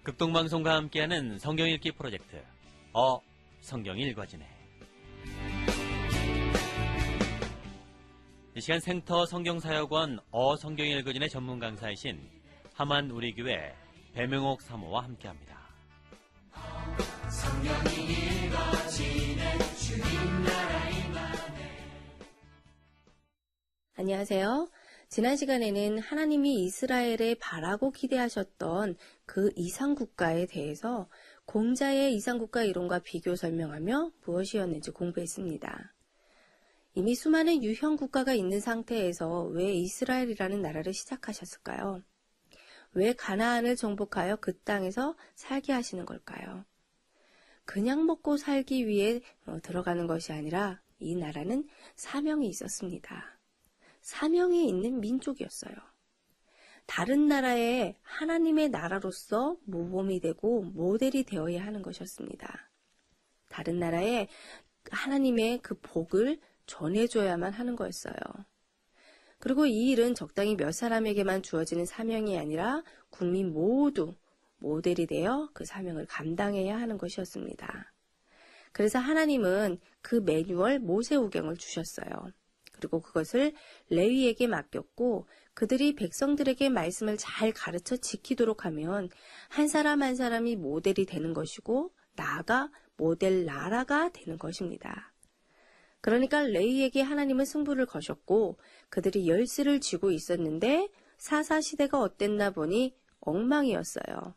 극동방송과 함께하는 성경 읽기 프로젝트 성경이 읽어지네. 이 시간 생터 성경사역원 성경이 읽어지네 전문 강사이신 함안 우리교회 배명옥 사모와 함께합니다. 성경이 읽어지네 주님 나라의 맘에. 안녕하세요. 지난 시간에는 하나님이 이스라엘에 바라고 기대하셨던 그 이상국가에 대해서 공자의 이상국가 이론과 비교 설명하며 무엇이었는지 공부했습니다. 이미 수많은 유형 국가가 있는 상태에서 왜 이스라엘이라는 나라를 시작하셨을까요? 왜 가나안을 정복하여 그 땅에서 살게 하시는 걸까요? 그냥 먹고 살기 위해 들어가는 것이 아니라 이 나라는 사명이 있었습니다. 사명이 있는 민족이었어요. 다른 나라에 하나님의 나라로서 모범이 되고 모델이 되어야 하는 것이었습니다. 다른 나라에 하나님의 그 복을 전해줘야만 하는 거였어요. 그리고 이 일은 적당히 몇 사람에게만 주어지는 사명이 아니라 국민 모두 모델이 되어 그 사명을 감당해야 하는 것이었습니다. 그래서 하나님은 그 매뉴얼 모세오경을 주셨어요. 그리고 그것을 레위에게 맡겼고 그들이 백성들에게 말씀을 잘 가르쳐 지키도록 하면 한 사람 한 사람이 모델이 되는 것이고 나아가 모델 나라가 되는 것입니다. 그러니까 레위에게 하나님은 승부를 거셨고 그들이 열쇠를 쥐고 있었는데 사사시대가 어땠나 보니 엉망이었어요.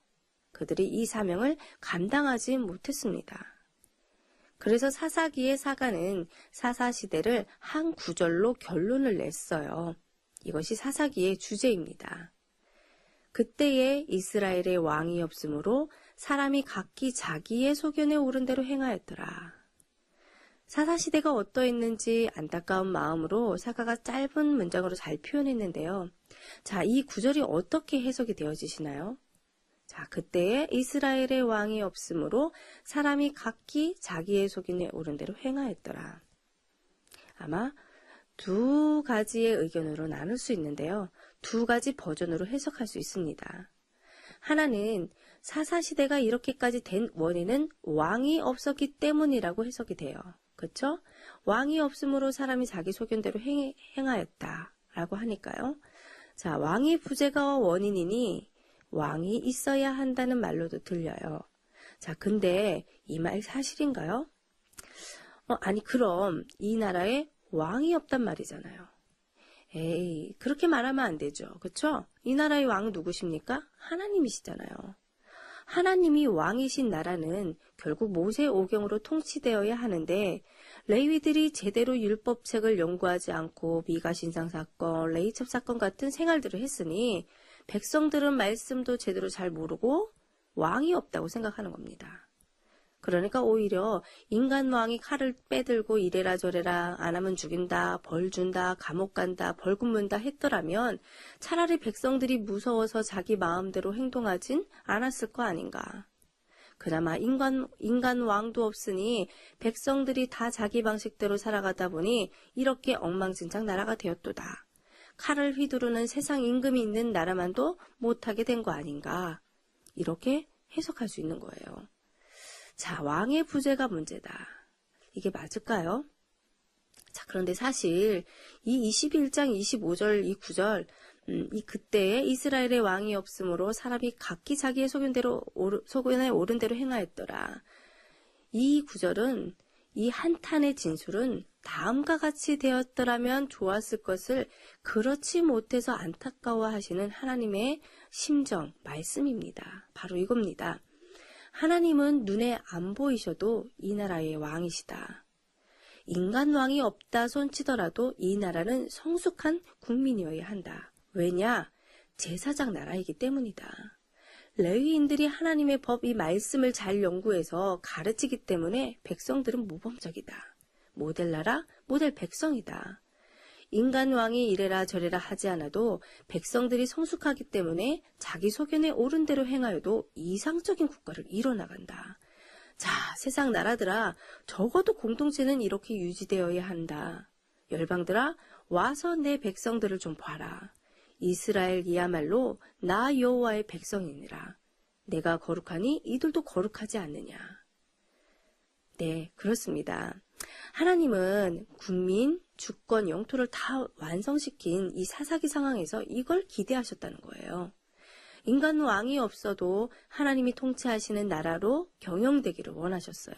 그들이 이 사명을 감당하지 못했습니다. 그래서 사사기의 사가는 사사시대를 한 구절로 결론을 냈어요. 이것이 사사기의 주제입니다. 그때에 이스라엘의 왕이 없으므로 사람이 각기 자기의 소견에 오른 대로 행하였더라. 사사시대가 어떠했는지 안타까운 마음으로 사가가 짧은 문장으로 잘 표현했는데요. 자, 이 구절이 어떻게 해석이 되어지시나요? 자, 그때에 이스라엘의 왕이 없으므로 사람이 각기 자기의 소견에 오른 대로 행하였더라. 아마 두 가지의 의견으로 나눌 수 있는데요. 두 가지 버전으로 해석할 수 있습니다. 하나는 사사시대가 이렇게까지 된 원인은 왕이 없었기 때문이라고 해석이 돼요. 그렇죠? 왕이 없으므로 사람이 자기 소견대로 행하였다라고 하니까요. 자, 왕의 부재가 원인이니 왕이 있어야 한다는 말로도 들려요. 자, 근데 이 말 사실인가요? 아니, 그럼 이 나라에 왕이 없단 말이잖아요. 에이, 그렇게 말하면 안 되죠. 그쵸? 이 나라의 왕은 누구십니까? 하나님이시잖아요. 하나님이 왕이신 나라는 결국 모세오경으로 통치되어야 하는데 레위들이 제대로 율법책을 연구하지 않고 미가신상 사건, 레이첩 사건 같은 생활들을 했으니 백성들은 말씀도 제대로 잘 모르고 왕이 없다고 생각하는 겁니다. 그러니까 오히려 인간 왕이 칼을 빼들고 이래라 저래라 안 하면 죽인다, 벌 준다, 감옥 간다, 벌금 문다 했더라면 차라리 백성들이 무서워서 자기 마음대로 행동하진 않았을 거 아닌가. 그나마 인간 왕도 없으니 백성들이 다 자기 방식대로 살아가다 보니 이렇게 엉망진창 나라가 되었도다. 칼을 휘두르는 세상 임금이 있는 나라만도 못하게 된 거 아닌가. 이렇게 해석할 수 있는 거예요. 자, 왕의 부재가 문제다. 이게 맞을까요? 자, 그런데 사실 이 21장 25절 이 구절 이 그때에 이스라엘의 왕이 없으므로 사람이 각기 자기의 소견에 오른 대로 행하였더라. 이 구절은 이 한탄의 진술은 다음과 같이 되었더라면 좋았을 것을 그렇지 못해서 안타까워하시는 하나님의 심정, 말씀입니다. 바로 이겁니다. 하나님은 눈에 안 보이셔도 이 나라의 왕이시다. 인간 왕이 없다 손치더라도 이 나라는 성숙한 국민이어야 한다. 왜냐? 제사장 나라이기 때문이다. 레위인들이 하나님의 법, 이 말씀을 잘 연구해서 가르치기 때문에 백성들은 모범적이다. 모델 나라, 모델 백성이다. 인간 왕이 이래라 저래라 하지 않아도 백성들이 성숙하기 때문에 자기 소견에 옳은 대로 행하여도 이상적인 국가를 이뤄나간다. 자, 세상 나라들아, 적어도 공동체는 이렇게 유지되어야 한다. 열방들아, 와서 내 백성들을 좀 봐라. 이스라엘이야말로 나 여호와의 백성이니라. 내가 거룩하니 이들도 거룩하지 않느냐. 네, 그렇습니다. 하나님은 국민, 주권, 영토를 다 완성시킨 이 사사기 상황에서 이걸 기대하셨다는 거예요. 인간 왕이 없어도 하나님이 통치하시는 나라로 경영되기를 원하셨어요.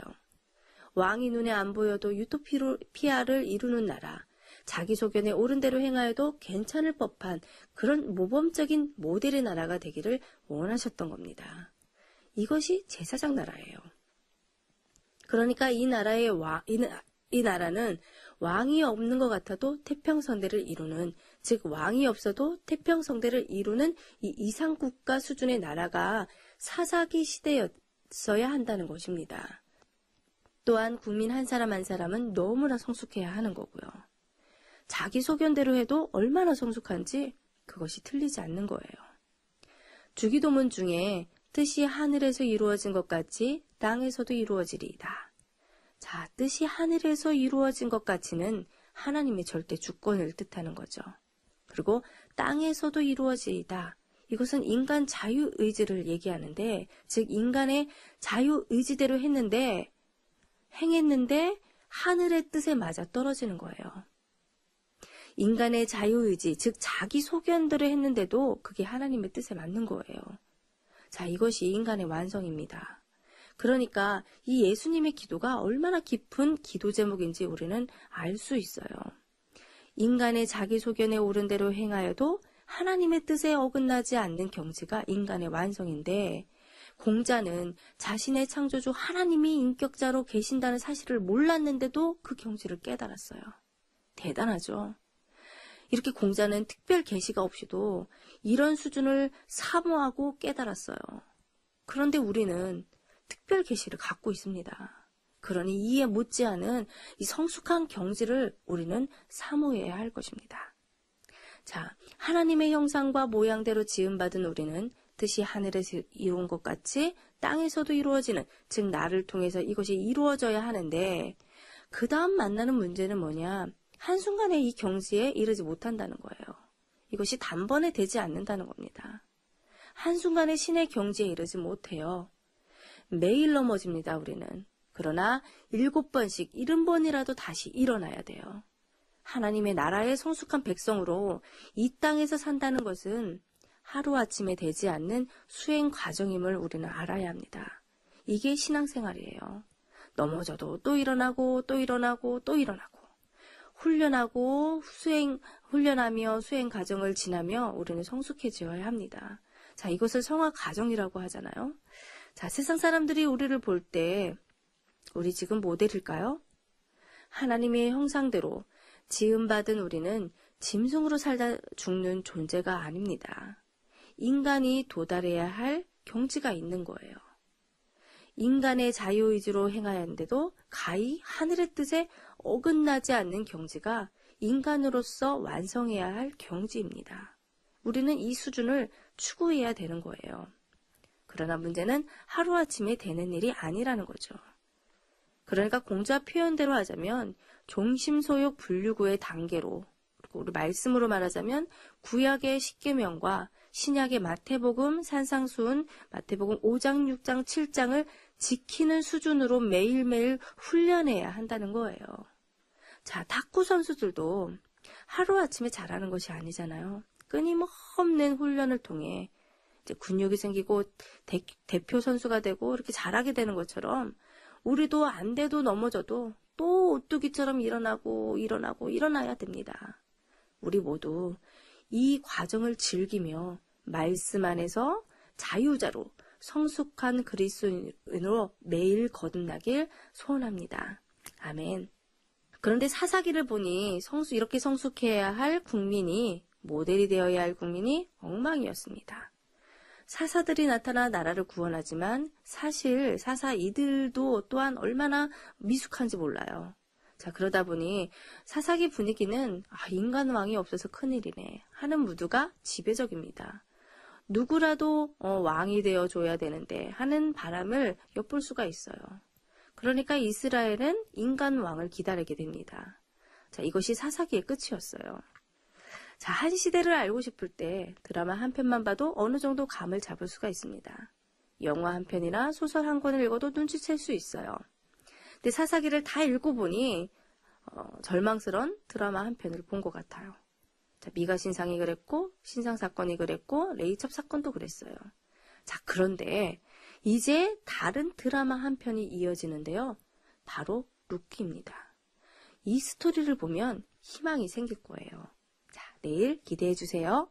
왕이 눈에 안 보여도 유토피아를 이루는 나라, 자기 소견에 옳은 대로 행하여도 괜찮을 법한 그런 모범적인 모델의 나라가 되기를 원하셨던 겁니다. 이것이 제사장 나라예요. 그러니까 이 나라는 왕이 없는 것 같아도 태평성대를 이루는, 즉 왕이 없어도 태평성대를 이루는 이 이상국가 수준의 나라가 사사기 시대였어야 한다는 것입니다. 또한 국민 한 사람 한 사람은 너무나 성숙해야 하는 거고요. 자기 소견대로 해도 얼마나 성숙한지 그것이 틀리지 않는 거예요. 주기도문 중에 뜻이 하늘에서 이루어진 것 같이 땅에서도 이루어지리이다. 자, 뜻이 하늘에서 이루어진 것 같이는 하나님의 절대 주권을 뜻하는 거죠. 그리고 땅에서도 이루어지리이다. 이것은 인간 자유의지를 얘기하는데, 즉 인간의 자유의지대로 행했는데 하늘의 뜻에 맞아 떨어지는 거예요. 인간의 자유의지, 즉 자기 소견대로 했는데도 그게 하나님의 뜻에 맞는 거예요. 자, 이것이 인간의 완성입니다. 그러니까 이 예수님의 기도가 얼마나 깊은 기도 제목인지 우리는 알 수 있어요. 인간의 자기 소견에 옳은 대로 행하여도 하나님의 뜻에 어긋나지 않는 경지가 인간의 완성인데, 공자는 자신의 창조주 하나님이 인격자로 계신다는 사실을 몰랐는데도 그 경지를 깨달았어요. 대단하죠? 이렇게 공자는 특별 계시가 없이도 이런 수준을 사모하고 깨달았어요. 그런데 우리는 특별 계시를 갖고 있습니다. 그러니 이에 못지않은 이 성숙한 경지를 우리는 사모해야 할 것입니다. 자, 하나님의 형상과 모양대로 지음받은 우리는 뜻이 하늘에서 이루어진 것 같이 땅에서도 이루어지는, 즉 나를 통해서 이것이 이루어져야 하는데, 그 다음 만나는 문제는 뭐냐? 한순간에 이 경지에 이르지 못한다는 거예요. 이것이 단번에 되지 않는다는 겁니다. 한순간에 신의 경지에 이르지 못해요. 매일 넘어집니다, 우리는. 그러나 7번씩 70번이라도 다시 일어나야 돼요. 하나님의 나라의 성숙한 백성으로 이 땅에서 산다는 것은 하루아침에 되지 않는 수행 과정임을 우리는 알아야 합니다. 이게 신앙생활이에요. 넘어져도 또 일어나고 또 일어나고 또 일어나고, 훈련하며 수행 과정을 지나며 우리는 성숙해져야 합니다. 자, 이것을 성화 과정이라고 하잖아요. 자, 세상 사람들이 우리를 볼 때 우리 지금 모델일까요? 하나님의 형상대로 지음받은 우리는 짐승으로 살다 죽는 존재가 아닙니다. 인간이 도달해야 할 경지가 있는 거예요. 인간의 자유의지로 행하였는데도 가히 하늘의 뜻에 어긋나지 않는 경지가 인간으로서 완성해야 할 경지입니다. 우리는 이 수준을 추구해야 되는 거예요. 그러나 문제는 하루아침에 되는 일이 아니라는 거죠. 그러니까 공자 표현대로 하자면 종심소욕 분류구의 단계로, 그리고 우리 말씀으로 말하자면 구약의 십계명과 신약의 마태복음, 산상수훈, 마태복음 5장, 6장, 7장을 지키는 수준으로 매일매일 훈련해야 한다는 거예요. 자, 탁구 선수들도 하루아침에 잘하는 것이 아니잖아요. 끊임없는 훈련을 통해 이제 근육이 생기고 대표 선수가 되고 이렇게 잘하게 되는 것처럼 우리도 안 돼도 넘어져도 또 오뚜기처럼 일어나야 됩니다. 우리 모두 이 과정을 즐기며 말씀 안에서 자유자로 성숙한 그리스도인으로 매일 거듭나길 소원합니다. 아멘. 그런데 사사기를 보니 이렇게 성숙해야 할 국민이, 모델이 되어야 할 국민이 엉망이었습니다. 사사들이 나타나 나라를 구원하지만 사실 사사 이들도 또한 얼마나 미숙한지 몰라요. 자, 그러다 보니 사사기 분위기는 인간 왕이 없어서 큰일이네 하는 무드가 지배적입니다. 누구라도 왕이 되어줘야 되는데 하는 바람을 엿볼 수가 있어요. 그러니까 이스라엘은 인간 왕을 기다리게 됩니다. 자, 이것이 사사기의 끝이었어요. 자, 한 시대를 알고 싶을 때 드라마 한 편만 봐도 어느 정도 감을 잡을 수가 있습니다. 영화 한 편이나 소설 한 권을 읽어도 눈치챌 수 있어요. 근데 사사기를 다 읽어보니 절망스러운 드라마 한 편을 본 것 같아요. 자, 미가 신상이 그랬고 신상 사건이 그랬고 레이첩 사건도 그랬어요. 자, 그런데 이제 다른 드라마 한 편이 이어지는데요. 바로 루키입니다. 이 스토리를 보면 희망이 생길 거예요. 자, 내일 기대해 주세요.